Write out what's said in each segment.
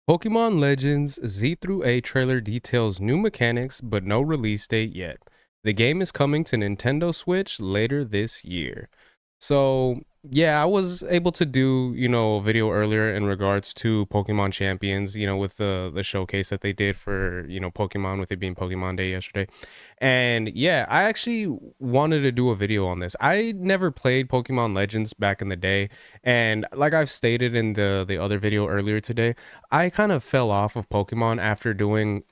Pokemon Legends Z through A trailer details new mechanics, but no release date yet. The game is coming to Nintendo Switch later this year. So, yeah, I was able to do, a video earlier in regards to Pokemon Champions, with the showcase that they did for, Pokemon, with it being Pokemon Day yesterday. And yeah, I actually wanted to do a video on this. I never played Pokemon Legends back in the day, and like I've stated in the other video earlier today, I kind of fell off of Pokemon after doing,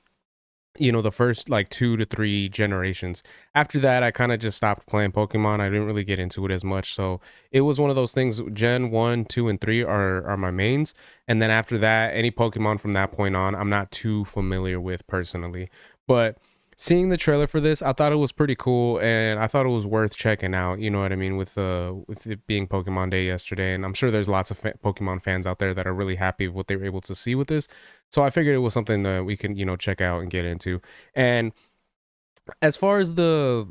the first like 2 to 3 generations. After that, I kind of just stopped playing Pokemon. I didn't really get into it as much. So it was one of those things. Gen 1, 2, and 3 are my mains. And then after that, any Pokemon from that point on, I'm not too familiar with personally. But seeing the trailer for this, I thought it was pretty cool, and I thought it was worth checking out. You know what I mean? With it being Pokemon Day yesterday, and I'm sure there's lots of Pokemon fans out there that are really happy with what they were able to see with this. So I figured it was something that we can, check out and get into. And as far as the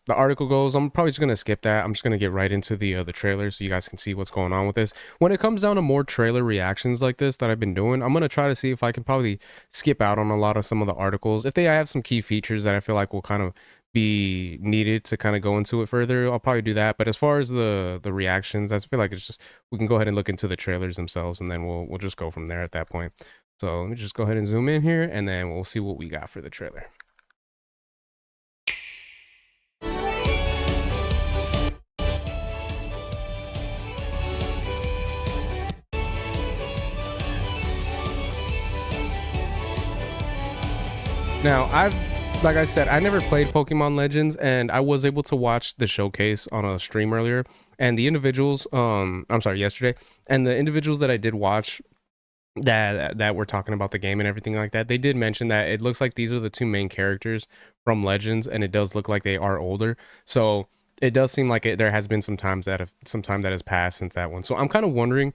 article goes, I'm probably just gonna skip that. I'm just gonna get right into the trailer so you guys can see what's going on with this. When it comes down to more trailer reactions like this that I've been doing, I'm gonna try to see if I can probably skip out on a lot of some of the articles. If they have some key features that I feel like will kind of be needed to kind of go into it further, I'll probably do that. But as far as the reactions, I feel like it's just we can go ahead and look into the trailers themselves, and then we'll just go from there at that point. So let me just go ahead and zoom in here, and then we'll see what we got for the trailer. Now, like I said, I never played Pokemon Legends, and I was able to watch the showcase on a stream earlier. And the individuals, I'm sorry, yesterday, and the individuals that I did watch that were talking about the game and everything like that, they did mention that it looks like these are the two main characters from Legends, and it does look like they are older. So it does seem like there has been some time that has passed since that one. So I'm kind of wondering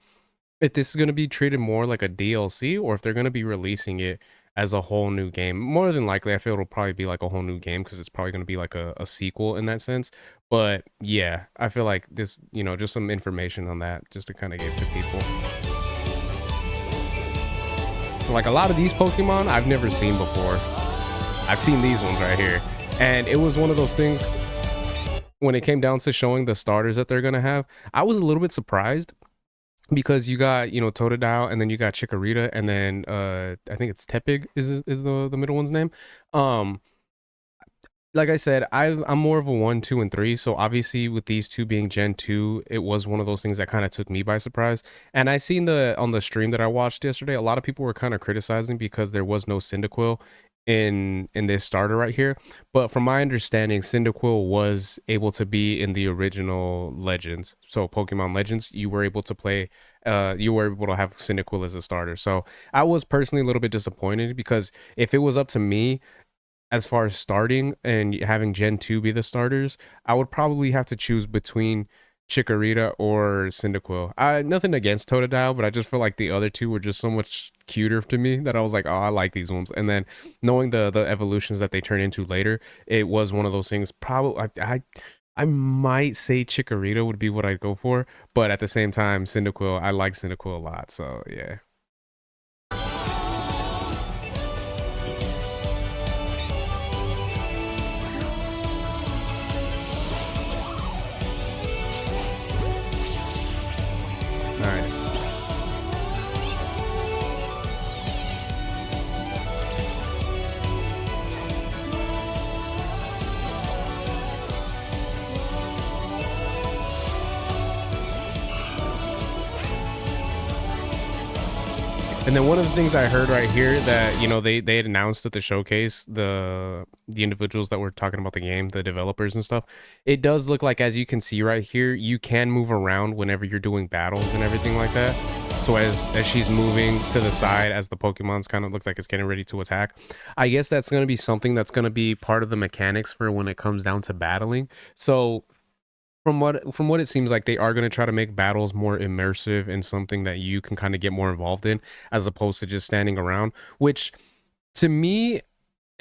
if this is going to be treated more like a DLC, or if they're going to be releasing it as a whole new game. More than likely, I feel it'll probably be like a whole new game because it's probably going to be like a sequel in that sense. But yeah, I feel like this, just some information on that just to kind of give to people. So like a lot of these Pokemon I've never seen before. I've seen these ones right here. And it was one of those things when it came down to showing the starters that they're going to have. I was a little bit surprised because you got, Totodile, and then you got Chikorita, and then I think it's Tepig is the middle one's name. Um like I said, I'm more of a 1, 2, and 3. So obviously, with these two being Gen 2, it was one of those things that kind of took me by surprise. And I seen on the stream that I watched yesterday, a lot of people were kind of criticizing because there was no Cyndaquil in this starter right here. But from my understanding, Cyndaquil was able to be in the original Legends. So Pokemon Legends, you were able to play. You were able to have Cyndaquil as a starter. So I was personally a little bit disappointed because if it was up to me, as far as starting and having Gen 2 be the starters, I would probably have to choose between Chikorita or Cyndaquil. Nothing against Totodile, but I just feel like the other two were just so much cuter to me that I was like, oh, I like these ones. And then knowing the evolutions that they turn into later, it was one of those things. Probably, I might say Chikorita would be what I'd go for, but at the same time, Cyndaquil, I like Cyndaquil a lot. So yeah. Nice. And then one of the things I heard right here that they had announced at the showcase, the individuals that were talking about the game, the developers and stuff, it does look like, as you can see right here, you can move around whenever you're doing battles and everything like that. So as she's moving to the side, as the Pokemon's kind of looks like it's getting ready to attack, I guess that's going to be something that's going to be part of the mechanics for when it comes down to battling. So from what it seems like, they are going to try to make battles more immersive and something that you can kind of get more involved in, as opposed to just standing around, which to me,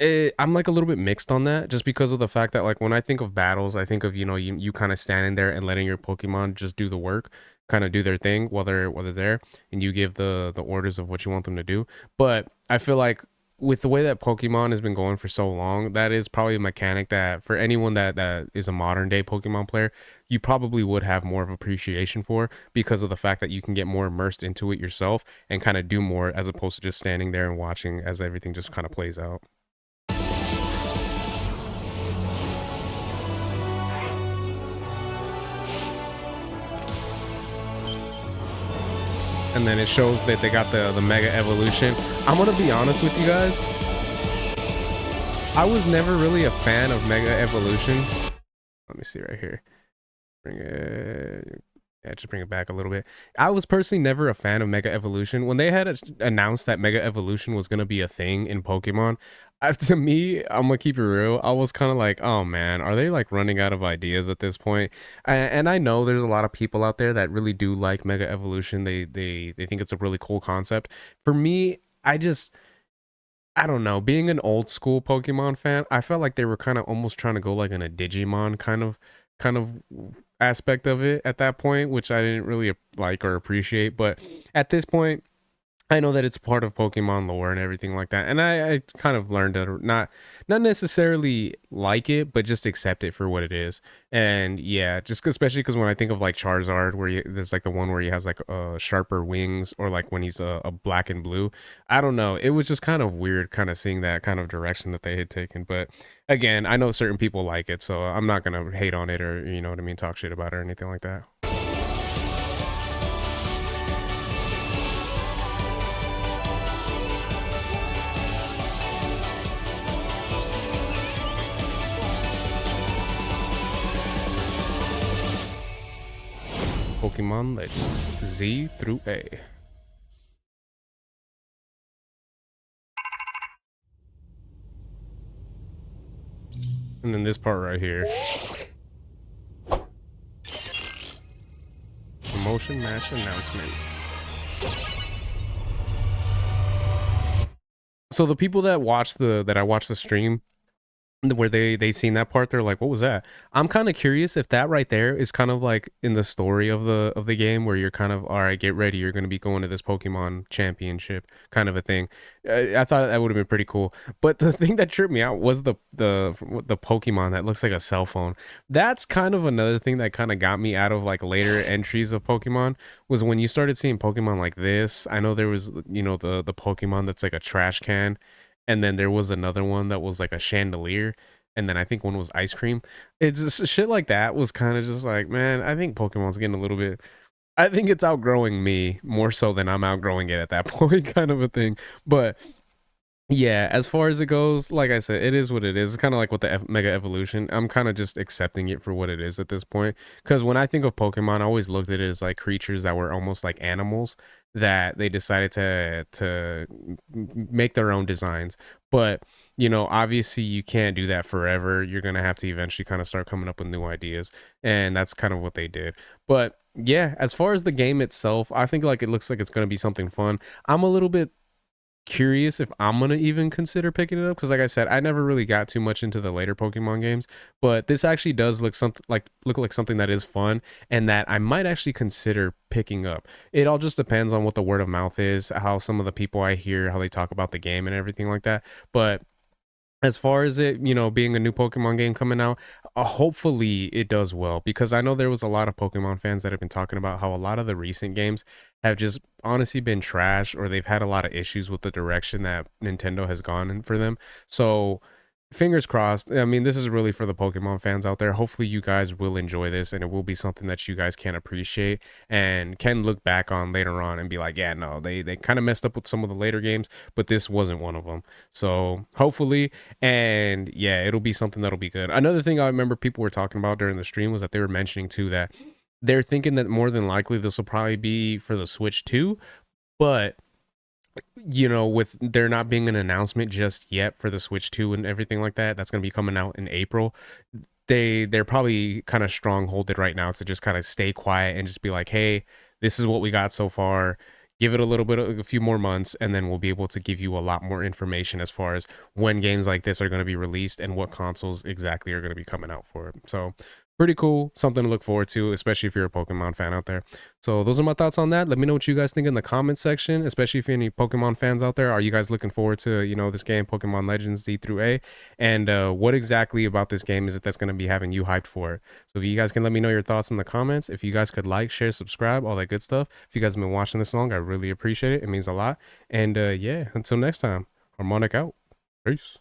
I'm like a little bit mixed on that, just because of the fact that, like, when I think of battles, I think of, you kind of standing there and letting your Pokemon just do the work. kind of do their thing while they're there, and you give the orders of what you want them to do. But I feel like with the way that Pokemon has been going for so long, that is probably a mechanic that for anyone that is a modern day Pokemon player, you probably would have more of appreciation for, because of the fact that you can get more immersed into it yourself and kind of do more as opposed to just standing there and watching as everything just kind of plays out. And then it shows that they got the Mega Evolution. I'm gonna be honest with you guys. I was never really a fan of Mega Evolution. Let me see right here. Bring it. Yeah, just bring it back a little bit. I was personally never a fan of Mega Evolution. When they had announced that Mega Evolution was gonna be a thing in Pokemon, to me, I'm gonna keep it real. I was kind of like, oh man, are they like running out of ideas at this point? And I know there's a lot of people out there that really do like Mega Evolution. They think it's a really cool concept. For me, I don't know. Being an old school Pokemon fan, I felt like they were kind of almost trying to go like in a Digimon kind of aspect of it at that point, which I didn't really like or appreciate. But at this point, I know that it's part of Pokemon lore and everything like that, and I kind of learned to not necessarily like it, but just accept it for what it is. And yeah, just especially because when I think of like Charizard, where there's like the one where he has like sharper wings, or like when he's a black and blue. I don't know. It was just kind of weird, kind of seeing that kind of direction that they had taken. But again, I know certain people like it, so I'm not gonna hate on it, or you know what I mean, talk shit about it or anything like that. Pokemon Legends Z through A. And then this part right here. Promotion match announcement. So the people that I watched the stream where they seen that part, they're like, what was that? I'm kind of curious if that right there is kind of like in the story of the game, where you're kind of, all right, get ready, you're going to be going to this Pokemon championship kind of a thing. I thought that would have been pretty cool. But the thing that tripped me out was the Pokemon that looks like a cell phone. That's kind of another thing that kind of got me out of like later entries of Pokemon, was when you started seeing Pokemon like this. I know there was, you know, the Pokemon that's like a trash can, and then there was another one that was like a chandelier, and then I think one was ice cream. It's just shit like that was kind of just like, man, I think Pokemon's getting a little bit, I think it's outgrowing me more so than I'm outgrowing it at that point, kind of a thing. But yeah, as far as it goes, like I said, it is what it is. It's kind of like with the Mega Evolution. I'm kind of just accepting it for what it is at this point. Because when I think of Pokemon, I always looked at it as like creatures that were almost like animals that they decided to make their own designs. But you know, obviously, you can't do that forever. You're gonna have to eventually kind of start coming up with new ideas, and that's kind of what they did. But yeah, as far as the game itself, I think like it looks like it's gonna be something fun. I'm a little bit curious if I'm gonna even consider picking it up, because like I said, I never really got too much into the later Pokemon games, but this actually does look like something that is fun and that I might actually consider picking up. It all just depends on what the word of mouth is, how some of the people I hear, how they talk about the game and everything like that. But as far as it, you know, being a new Pokemon game coming out, hopefully it does well, because I know there was a lot of Pokemon fans that have been talking about how a lot of the recent games have just honestly been trash, or they've had a lot of issues with the direction that Nintendo has gone in for them. So fingers crossed. I mean, this is really for the Pokemon fans out there. Hopefully you guys will enjoy this, and it will be something that you guys can appreciate and can look back on later on and be like, yeah, no, they kind of messed up with some of the later games, but this wasn't one of them. So hopefully, and yeah, it'll be something that'll be good. Another thing I remember people were talking about during the stream was that they were mentioning too that they're thinking that more than likely this will probably be for the Switch too, but you know, with there not being an announcement just yet for the Switch 2 and everything like that, that's going to be coming out in April. They're probably kind of strongholded right now to just kind of stay quiet and just be like, "Hey, this is what we got so far. Give it a little bit of a few more months, and then we'll be able to give you a lot more information as far as when games like this are going to be released and what consoles exactly are going to be coming out for it." So pretty cool, something to look forward to, especially if you're a Pokemon fan out there. So those are my thoughts on that. Let me know what you guys think in the comment section, especially if you're any Pokemon fans out there. Are you guys looking forward to, this game, Pokemon Legends Z through A? And what exactly about this game is it that's going to be having you hyped for it? So if you guys can let me know your thoughts in the comments. If you guys could like, share, subscribe, all that good stuff. If you guys have been watching this long, I really appreciate it. It means a lot. And yeah, until next time, Harmonic out. Peace.